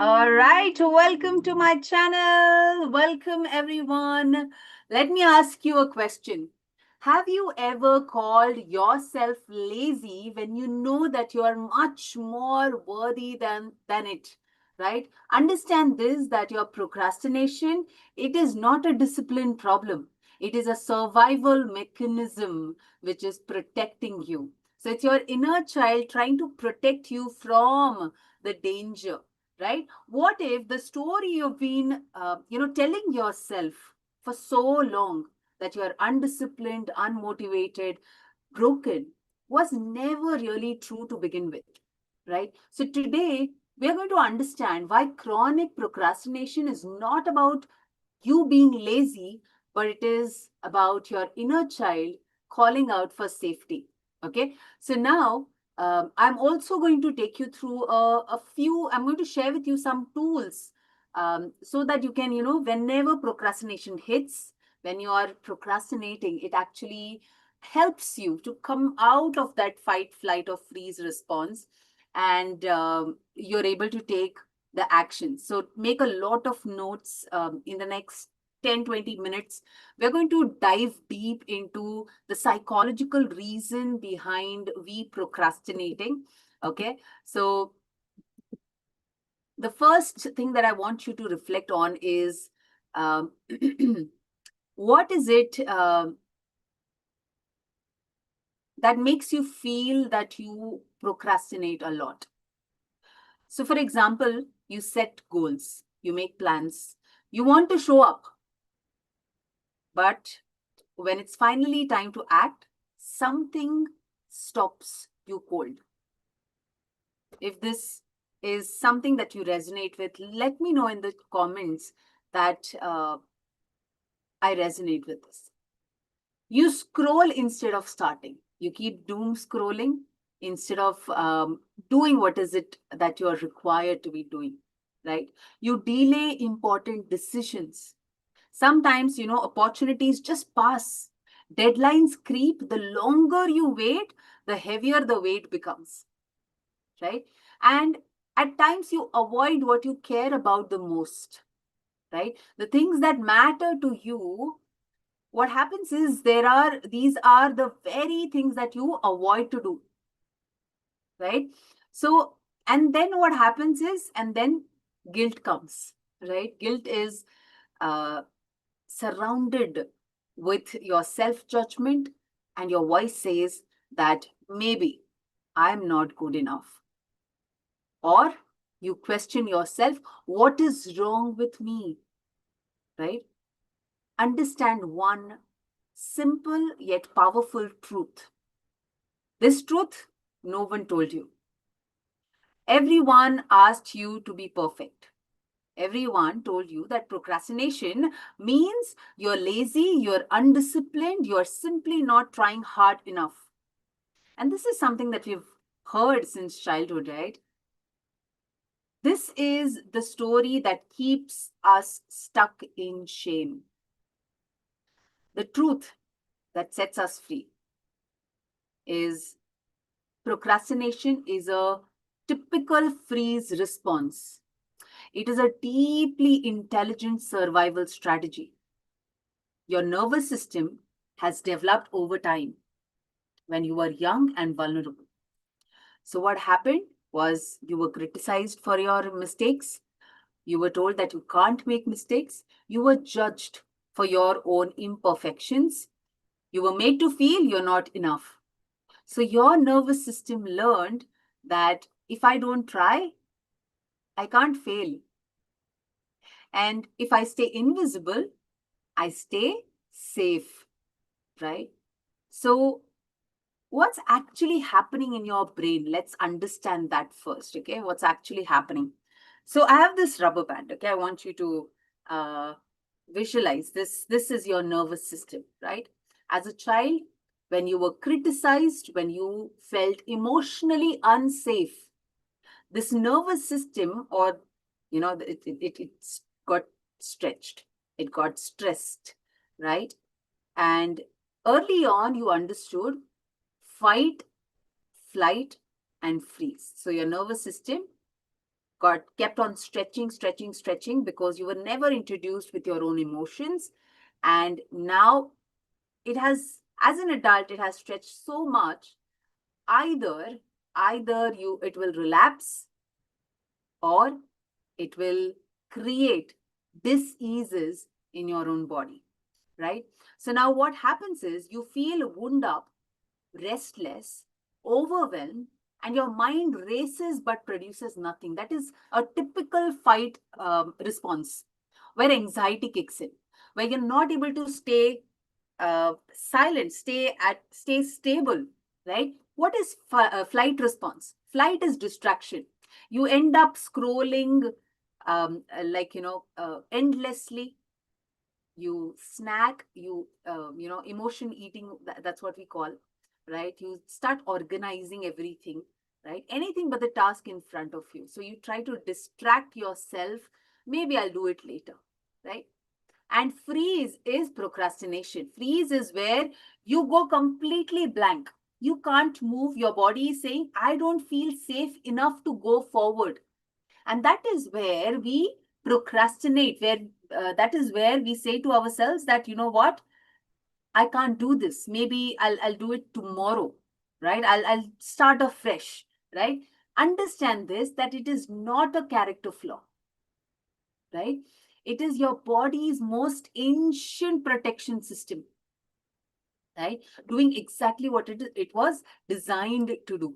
All right, welcome to my channel. Welcome, everyone. Let me ask you a question. Have you ever called yourself lazy when you know that you are much more worthy than it? Right? Understand this, that your procrastination, it is not a discipline problem. It is a survival mechanism which is protecting you. So it's your inner child trying to protect you from the danger, right? What if the story you've been telling yourself for so long, that you are undisciplined, unmotivated, broken, was never really true to begin with, right? So today we are going to understand why chronic procrastination is not about you being lazy, but it is about your inner child calling out for safety. Okay, so now I'm also going to take you through I'm going to share with you some tools, so that you can, whenever procrastination hits, when you are procrastinating, it actually helps you to come out of that fight, flight, or freeze response, and you're able to take the action. So make a lot of notes. In the next 10-20 minutes, we're going to dive deep into the psychological reason behind we procrastinating. Okay, so the first thing that I want you to reflect on is, um, what is it that makes you feel that you procrastinate a lot? So, for example, you set goals, you make plans, you want to show up, but when it's finally time to act, something stops you cold. If this is something that you resonate with, let me know in the comments that I resonate with this. You scroll instead of starting. You keep doom scrolling instead of doing what is it that you are required to be doing, right? You delay important decisions. Sometimes, opportunities just pass. Deadlines creep. The longer you wait, the heavier the weight becomes, right? And at times you avoid what you care about the most, right? The things that matter to you, what happens is these are the very things that you avoid to do, right? So, and then what happens is, and then guilt comes, right? Guilt is uh, surrounded with your self judgment, and your voice says that maybe I'm not good enough. Or you question yourself, what is wrong with me, right? Understand one simple yet powerful truth. This truth no one told you. Everyone asked you to be perfect. Everyone told you that procrastination means you're lazy, you're undisciplined, you're simply not trying hard enough. And this is something that we've heard since childhood, right? This is the story that keeps us stuck in shame. The truth that sets us free is procrastination is a typical freeze response. It is a deeply intelligent survival strategy your nervous system has developed over time when you were young and vulnerable. So, what happened was you were criticized for your mistakes. You were told that you can't make mistakes. You were judged for your own imperfections. You were made to feel you're not enough. So, your nervous system learned that if I don't try, I can't fail. And if I stay invisible, I stay safe, right? So, what's actually happening in your brain? Let's understand that first, okay? What's actually happening? So, I have this rubber band, okay? I want you to uh, visualize this. This is your nervous system, right? As a child, when you were criticized, when you felt emotionally unsafe, this nervous system, or it's got stretched, it got stressed, right? And early on you understood fight, flight, and freeze. So your nervous system got kept on stretching because you were never introduced with your own emotions. And now it has, as an adult, it has stretched so much. Either, it will relapse, or it will create diseases in your own body, right? So now what happens is you feel wound up, restless, overwhelmed, and your mind races but produces nothing. That is a typical fight response where anxiety kicks in, where you're not able to stay silent, stay stable, right? What is flight response? Flight is distraction. You end up scrolling, endlessly. You snack, emotion eating, that's what we call, right? You start organizing everything, right? Anything but the task in front of you. So you try to distract yourself. Maybe I'll do it later, right? And freeze is procrastination. Freeze is where you go completely blank. You can't move. Your body is saying, I don't feel safe enough to go forward. And that is where we procrastinate, where that is where we say to ourselves that, you know what, I can't do this. Maybe I'll do it tomorrow, right? I'll start afresh, right? Understand this, that it is not a character flaw, right? It is your body's most ancient protection system, right? Doing exactly what it was designed to do,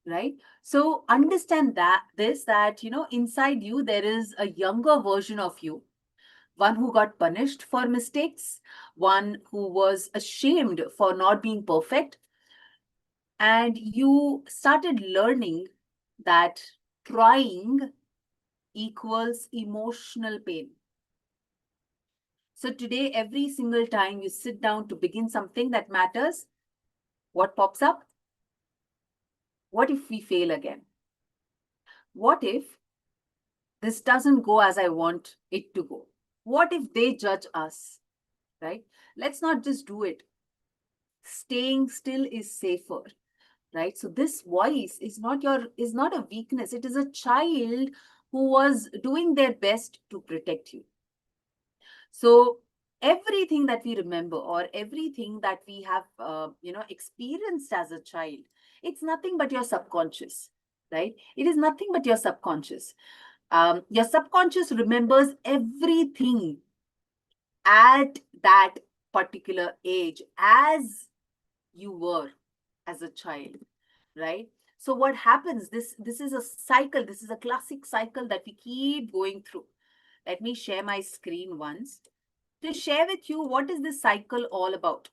right? So understand that inside you there is a younger version of you, one who got punished for mistakes, one who was ashamed for not being perfect, and you started learning that trying equals emotional pain. So today, every single time you sit down to begin something that matters, what pops up? What if we fail again? What if this doesn't go as I want it to go? What if they judge us, right? Let's not just do it. Staying still is safer, right? So this voice is not a weakness. It is a child who was doing their best to protect you. So everything that we remember, or everything that we have experienced as a child, it's nothing but your subconscious, right? It is nothing but your subconscious. Your subconscious remembers everything at that particular age, as you were as a child, right? So what happens, this is a cycle, this is a classic cycle that we keep going through. Let me share my screen once to share with you what is this cycle all about,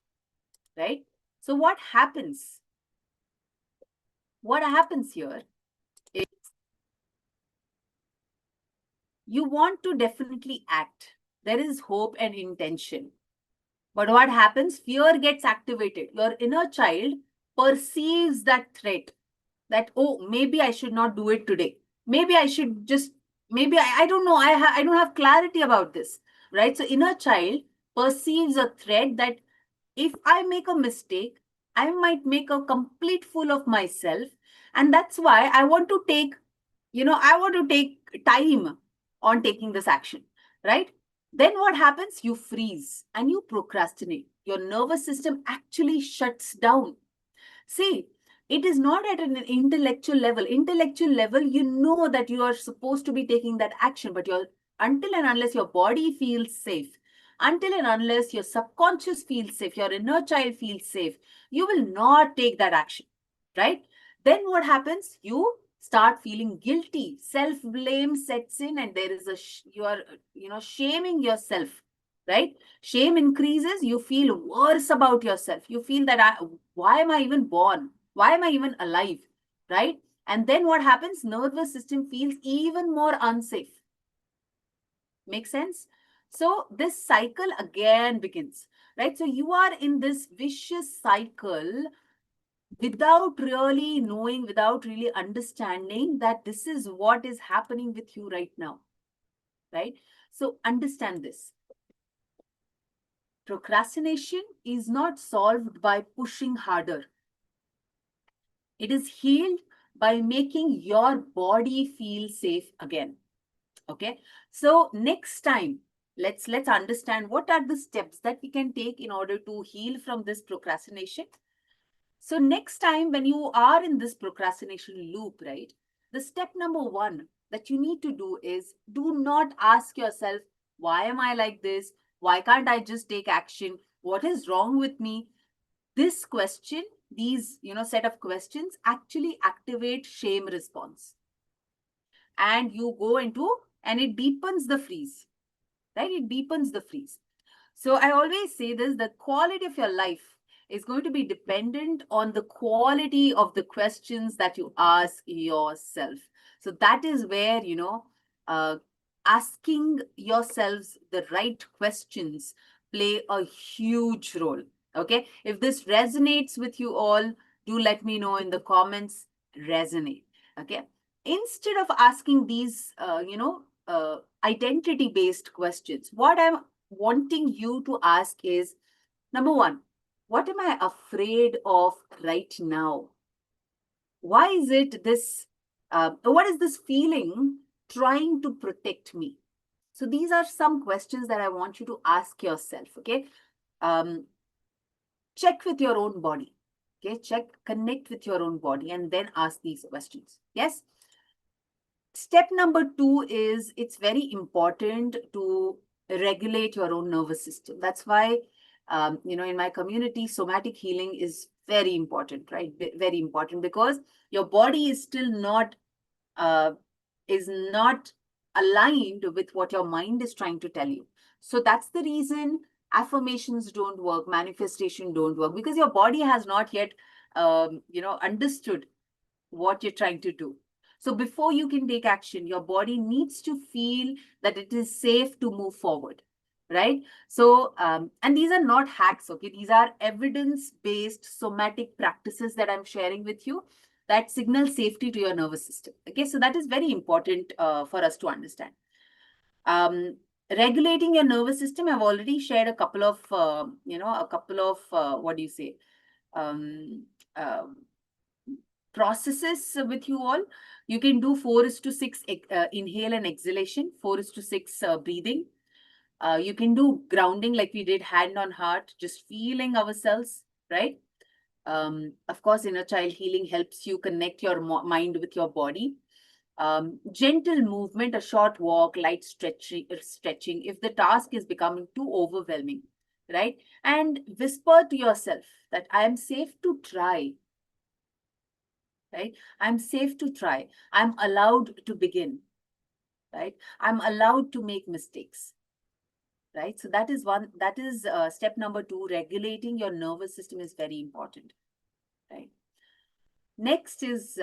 right? So what happens here is you want to definitely act. There is hope and intention. But what happens? Fear gets activated. Your inner child perceives that threat, that, oh, maybe I should not do it today. Maybe I should just, maybe I don't know. I don't have clarity about this, right? So inner child perceives a threat that if I make a mistake, I might make a complete fool of myself. And that's why I want to take time on taking this action, right? Then what happens? You freeze and you procrastinate. Your nervous system actually shuts down. See, it is not at an intellectual level. Intellectual level, you know that you are supposed to be taking that action, but until and unless your body feels safe, until and unless your subconscious feels safe, your inner child feels safe, you will not take that action, right? Then what happens? You start feeling guilty. Self-blame sets in, and there is you are, shaming yourself, right? Shame increases. You feel worse about yourself. You feel that why am I even born? Why am I even alive? Right? And then what happens? Nervous system feels even more unsafe. Make sense? So this cycle again begins, right? So you are in this vicious cycle without really knowing, without really understanding that this is what is happening with you right now, right? So understand this. Procrastination is not solved by pushing harder. It is healed by making your body feel safe again. Okay. So next time, let's understand what are the steps that we can take in order to heal from this procrastination. So next time when you are in this procrastination loop, right, the step number one that you need to do is, do not ask yourself, why am I like this? Why can't I just take action? What is wrong with me? This question, these, set of questions actually activate shame response. And you go into, and it deepens the freeze, right? It deepens the freeze. So I always say this, the quality of your life is going to be dependent on the quality of the questions that you ask yourself. So that is where, uh, asking yourselves the right questions play a huge role. Okay. If this resonates with you all, do let me know in the comments, resonate. Okay. Instead of asking these, identity based questions, what I'm wanting you to ask is, number one, what am I afraid of right now? Why is it this, what is this feeling trying to protect me? So these are some questions that I want you to ask yourself. Okay. Um, check with your own body. Okay. Connect with your own body and then ask these questions. Yes. Step number two is, it's very important to regulate your own nervous system. That's why, in my community, somatic healing is very important, right? Very important, because your body is still not, uh, is not aligned with what your mind is trying to tell you. So that's the reason affirmations don't work, manifestation don't work, because your body has not yet, understood what you're trying to do. So before you can take action, your body needs to feel that it is safe to move forward, right? So, and these are not hacks, okay? These are evidence-based somatic practices that I'm sharing with you that signal safety to your nervous system. Okay, so that is very important for us to understand. Regulating your nervous system, I've already shared a couple of, what do you say? Um, uh, Processes with you all. You can do 4:6 inhale and exhalation, 4:6 breathing. You can do grounding like we did, hand on heart, just feeling ourselves, right? Of course, inner child healing helps you connect your mind with your body. Gentle movement, a short walk, light stretching, if the task is becoming too overwhelming, right? And whisper to yourself that I am safe to try, right? I'm safe to try. I'm allowed to begin, right? I'm allowed to make mistakes, right? So that is step number two. Regulating your nervous system is very important, right? Next is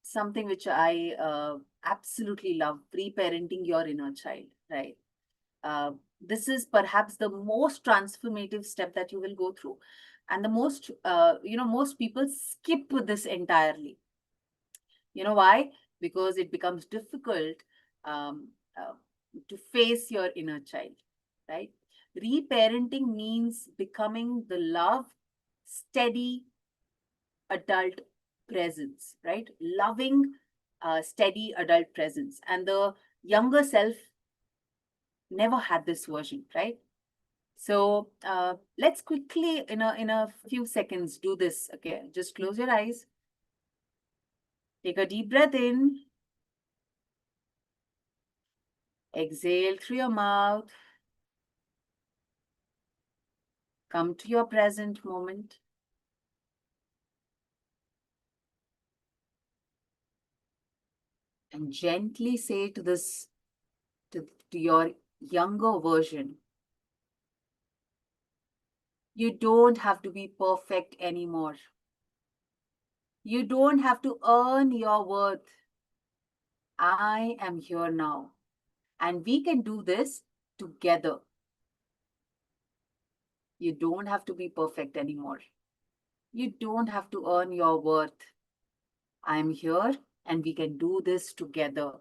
something which I absolutely love, pre-parenting your inner child, right? Uh, this is perhaps the most transformative step that you will go through. And the most, most people skip this entirely. You know why? Because it becomes difficult um, uh, to face your inner child, right? Reparenting means becoming the love, steady adult presence, right? Loving, steady adult presence. And the younger self never had this version, right? So let's quickly, in a few seconds, do this. Okay, just close your eyes. Take a deep breath in. Exhale through your mouth. Come to your present moment. And gently say to this, to your younger version, you don't have to be perfect anymore. You don't have to earn your worth. I am here now. And we can do this together. You don't have to be perfect anymore. You don't have to earn your worth. I'm here and we can do this together.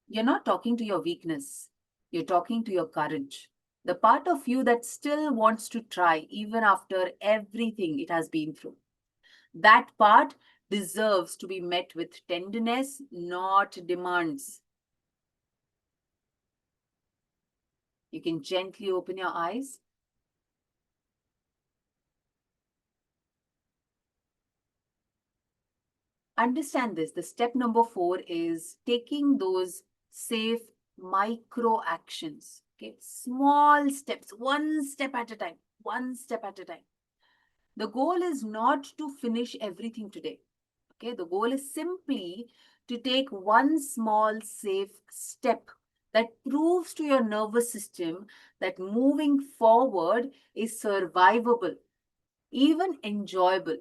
You're not talking to your weakness. You're talking to your courage. The part of you that still wants to try even after everything it has been through. That part deserves to be met with tenderness, not demands. You can gently open your eyes. Understand this. The step number 4 is taking those safe micro actions. Okay, small steps, one step at a time, one step at a time. The goal is not to finish everything today. Okay, the goal is simply to take one small safe step that proves to your nervous system that moving forward is survivable, even enjoyable,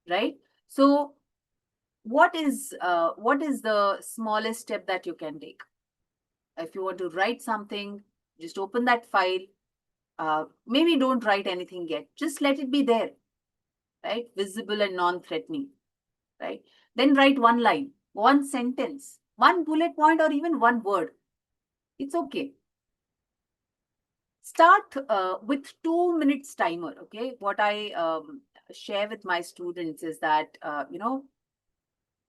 right? So what is the smallest step that you can take? If you want to write something, just open that file. Maybe don't write anything yet. Just let it be there, right? Visible and non-threatening, right? Then write one line, one sentence, one bullet point, or even one word. It's okay. Start with 2 minutes timer. Okay, what I share with my students is that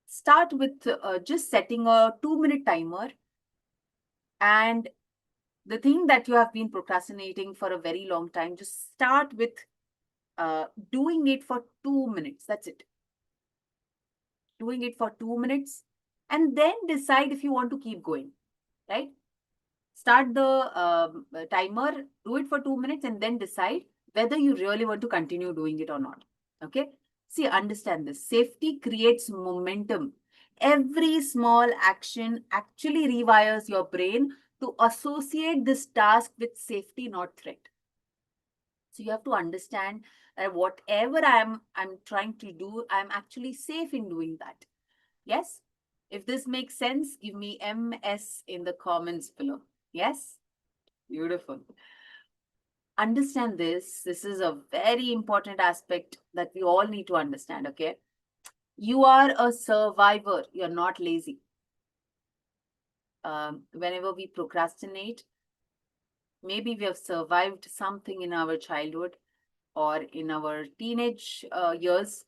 start with just setting a 2 minute timer, and the thing that you have been procrastinating for a very long time, just start with doing it for 2 minutes. That's it. Doing it for 2 minutes, and then decide if you want to keep going, right? Start the timer, do it for 2 minutes, and then decide whether you really want to continue doing it or not. Okay? See, understand this. Safety creates momentum. Every small action actually rewires your brain to associate this task with safety, not threat. So you have to understand that whatever I'm trying to do, I'm actually safe in doing that. Yes? If this makes sense, give me MS in the comments below. Yes? Beautiful. Understand this. This is a very important aspect that we all need to understand, okay? You are a survivor. You're not lazy. Whenever we procrastinate, maybe we have survived something in our childhood or in our teenage years.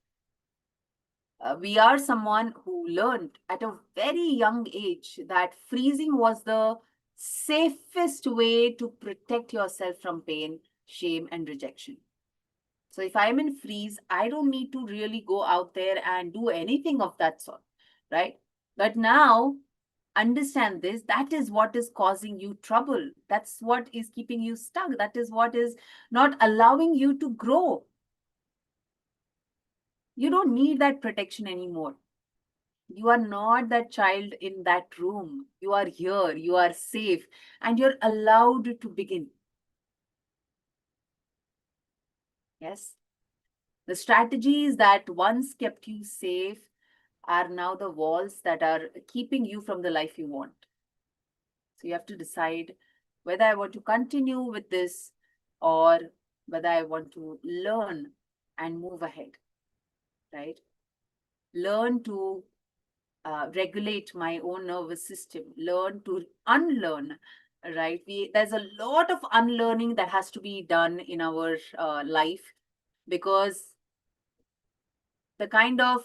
We are someone who learned at a very young age that freezing was the safest way to protect yourself from pain, shame, and rejection. So if I'm in freeze, I don't need to really go out there and do anything of that sort, right? But now, understand this, that is what is causing you trouble. That's what is keeping you stuck. That is what is not allowing you to grow. You don't need that protection anymore. You are not that child in that room. You are here, you are safe, and you're allowed to begin. Yes. The strategies that once kept you safe are now the walls that are keeping you from the life you want. So you have to decide whether I want to continue with this or whether I want to learn and move ahead, right? Learn to regulate my own nervous system, learn to unlearn, right? There's a lot of unlearning that has to be done in our life, because the kind of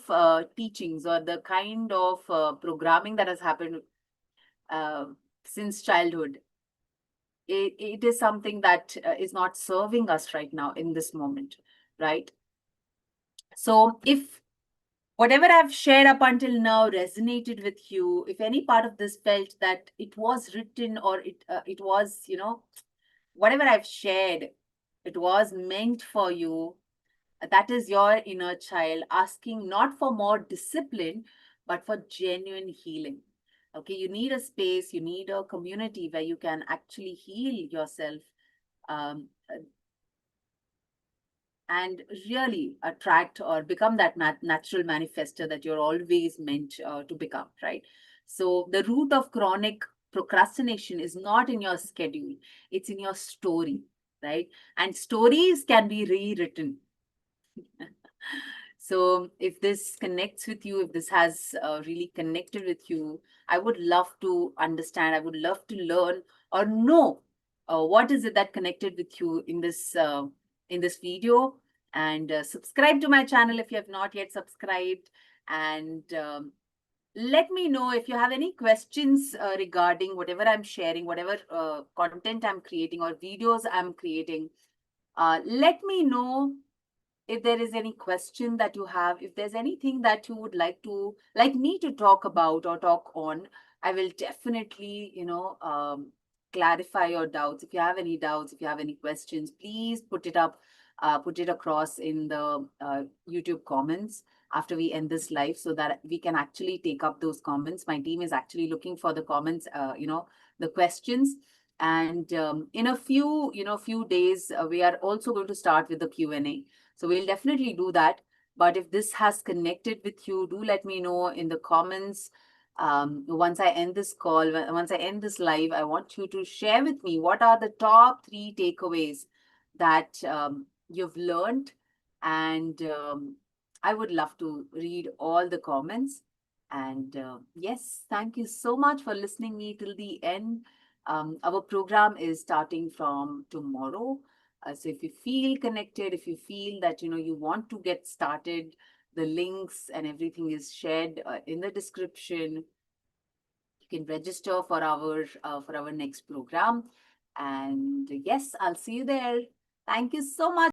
teachings or the kind of programming that has happened uh, since childhood, it is something that is not serving us right now in this moment, right? So if whatever I've shared up until now resonated with you, if any part of this felt that it was written, or it was, whatever I've shared, it was meant for you, that is your inner child asking not for more discipline, but for genuine healing. Okay, you need a space, you need a community where you can actually heal yourself, um, and really attract or become that natural manifester that you're always meant to become, right? So the root of chronic procrastination is not in your schedule, it's in your story, right? And stories can be rewritten. So if this connects with you, if this has really connected with you, I would love to understand, I would love to learn or know what is it that connected with you in this video. And subscribe to my channel if you have not yet subscribed. And let me know if you have any questions regarding whatever I'm sharing, whatever content I'm creating or videos I'm creating. Let me know if there is any question that you have, if there's anything that you would like me to talk about or talk on. I will definitely, clarify your doubts. If you have any doubts, if you have any questions, please put it up, put it across in the YouTube comments after we end this live, so that we can actually take up those comments. My team is actually looking for the comments, the questions. And in a few days, we are also going to start with the Q&A. So we'll definitely do that. But if this has connected with you, do let me know in the comments. Once I end this call, once I end this live, I want you to share with me what are the top 3 takeaways that you've learned. And I would love to read all the comments. And yes, thank you so much for listening me till the end. Our program is starting from tomorrow. So if you feel connected, if you feel that you want to get started, the links and everything is shared in the description. You can register for our next program. And yes, I'll see you there. Thank you so much.